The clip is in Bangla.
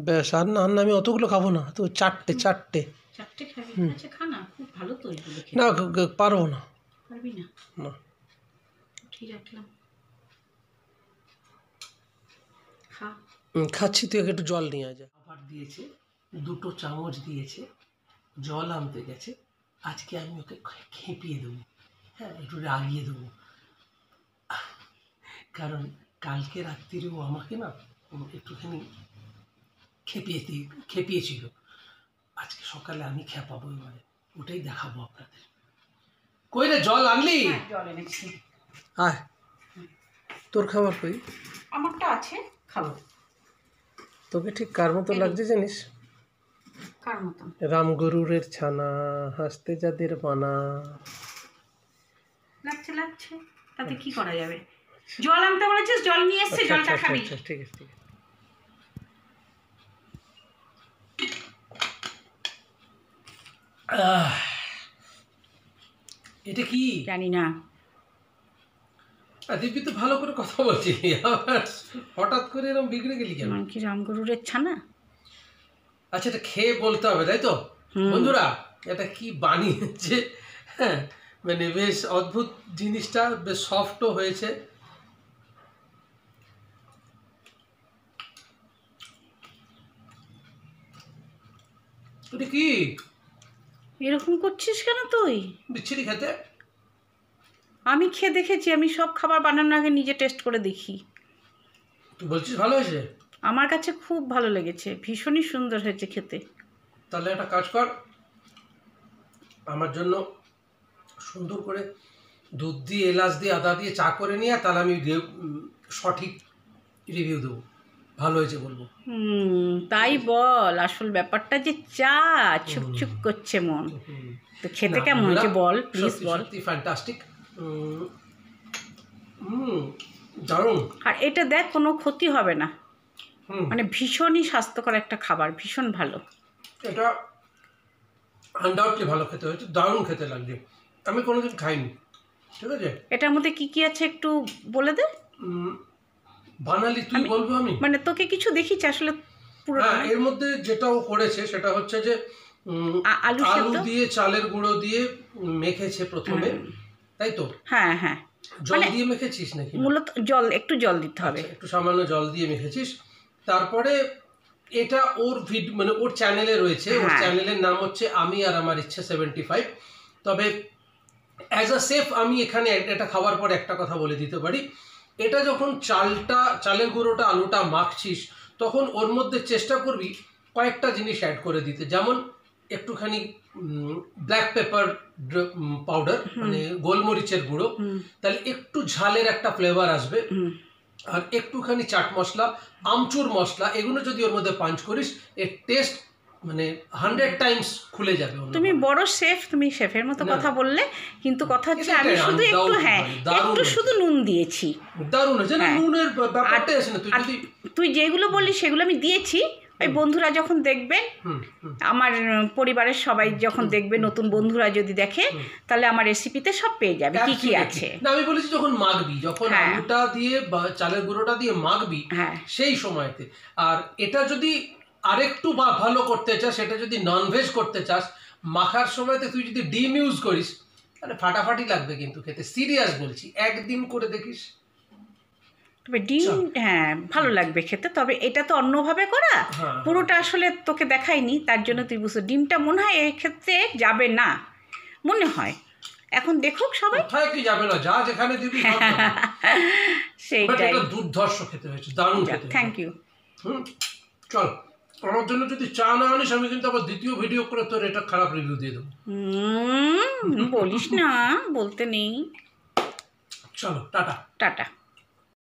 ব্যাস, আর না আমি অতগুলো খাবো না, তো চারটে চারটে খাবি? আচ্ছা খা না, খুব ভালো তো এগুলো খেতে। না পারবো না। পারবি না? না ঠিক রাখলাম, খা। খাচ্ছি, তুই একটু জল নিয়ে আয়। আবার দিয়েছে 2 চামচ দিয়েছে, জল আনতে গেছে। আজকে আমি ওকে খেপিয়ে দেবো, হ্যাঁ একটু রাগিয়ে দেবো, কারণ কালকে রাত্রিরেও আমাকে না একটুখানি খেপিয়েছিল। আজকে সকালে আমি খেপাবো, এবারে ওটাই দেখাবো আপনাদের। কই রে, জল আনলি? জল এনেছি, আয়। তোর খাবার কই? আমারটা আছে, খাবো। তোকে ঠিক কার মতো লাগছে জানিস? কার মতো? রামগরুরের ছানা, হাসতে যাদের মানা। লাগছে, তাতে কি করা যাবে? জল আনতে বলেছিস, জল নিয়ে এসছে, জলটা খাবি। ঠিক আছে। এটা কি জানি না। দিব্যি তো ভালো করে কথা বলছি, হঠাৎ করে এরকম বিগড়ে গেলি কেন? কি রামগরুরের ছানা? আচ্ছা, এটা খেয়ে বলতে হবে তাই তো? বন্ধুরা, এটা কি বানিয়েছে? হ্যাঁ, মানে বেশ অদ্ভুত জিনিসটা, বেশ সফটও হয়েছে। এটা কি এরকম করছিস কেন তুই? বিচ্ছিরি খেতে। আমি খেয়ে দেখেছি, আমি সব খাবার বানানোর আগে নিজে টেস্ট করে দেখি। তুই বলছিস ভালো হয়েছে? আমার কাছে খুব ভালো লেগেছে, ভীষণই সুন্দর হয়েছে খেতে। তাহলে একটা কাজ কর, আমার জন্য সুন্দর করে দুধ দিয়ে, এলাচ দিয়ে, আদা দিয়ে চা করে নিয়ে, তাহলে আমি সঠিক রিভিউ দেবো, ভালো হয়েছে বলবো। তাই বল, আসল ব্যাপারটা যে চা, ছুকছুক করছে মন। তো খেতে কেমন হয়েছে বল, প্লিজ বল। সত্যি ফ্যান্টাস্টিক, দারুণ। আর এটা দেখ, কোনো ক্ষতি হবে না, মানে ভীষণই স্বাস্থ্যকর একটা খাবার, ভীষণ ভালো। এটা আনডাউটলি ভালো খেতে হয়েছে, দারুণ খেতে লাগছে। আমি কোনোদিন খাইনি, ঠিক আছে? এটার মধ্যে কি কি আছে একটু বলে দে। বানালি তুই, বলবো আমি? মানে তোকে কিছু দেখিছি আসলে পুরো। হ্যাঁ, এর মধ্যে যেটাও করেছে সেটা হচ্ছে যে আলু দিয়ে, চালের গুঁড়ো দিয়ে মেখেছে প্রথমে, তাই তো? হ্যাঁ। জল দিয়ে মেখেছিস নাকি? মূলত একটু জল দিতে হবে, একটু সামান্য জল দিয়ে মেখেছিস। তারপরে এটা ওর মানে ওর চ্যানেলে রয়েছে, ওর চ্যানেলের নাম হচ্ছে আমি আর আমার ইচ্ছে 75। তবে অ্যাজ আ সেফ আমি এখানে এটা খাওয়ার পর একটা কথা বলে দিতে পারি, এটা যখন চালের গুঁড়োটা, আলুটা মাখছিস, তখন ওর মধ্যে চেষ্টা করবি কয়েকটা জিনিস অ্যাড করে দিতে। যেমন একটুখানি ব্ল্যাক পেপার পাউডার, মানে গোলমরিচের গুঁড়ো, তাহলে একটু ঝালের একটা ফ্লেভার আসবে। আর একটুখানি চাট মশলা, আমচুর মশলা, এগুলো যদি ওর মধ্যে পাঞ্চ করিস, এর টেস্ট মানে 100 টাইমস খুলে যাবে। তুমি বড় শেফ, তুমি শেফের মতো কথা বললে, কিন্তু কথা হচ্ছে আমি শুধু একটু শুধু নুন দিয়েছি। দারুণ হয়েছে না? নুনের ব্যাপারটা আছে না? তুই যেগুলো বললি সেগুলো আমি দিয়েছি। ওই বন্ধুরা যখন দেখবে, আমার পরিবারের সবাই যখন দেখবে, নতুন বন্ধুরা যদি দেখে, তাহলে আমার রেসিপিতে সব পেয়ে যাবে কি কি আছে। না, আমি বলেছি যখন মাখবি, যখন আলুটা দিয়ে বা চালের গুঁড়োটা দিয়ে মাখবি, সেই সময়তে। আর এটা যদি আরেকটু ভালো করতে চাস, সেটা যদি ননভেজ করতে চাস, মাখার সময়তে তুই যদি ডিম ইউজ করিস, তাহলে ফাটাফাটি লাগবে কিন্তু খেতে, সিরিয়াস বলছি, একদিন করে দেখিস। তবে ডিম ভালো লাগবে খেতে, তবে এটা তো অন্যভাবে করা, পুরোটা আসলে তোকে দেখাইনি, তার জন্য তুই বুঝছো। ডিমটা মনে হয় এই ক্ষেত্রে যাবে না, মনে হয়। এখন দেখুক সবাই, কি যাবে না, যা যেখানে দিবি সেইটাই। দুর্ধর্ষ খেতে হয়েছে, দারুণ খেতে। Thank you. চল, আমার জন্য যদি চা না আনিস, আমি কিন্তু আবার দ্বিতীয় ভিডিও করে তোর এটা খারাপ রিভিউ দিয়ে দেবো। বলিস না, বলতে নেই। চলো, টাটা। টাটা।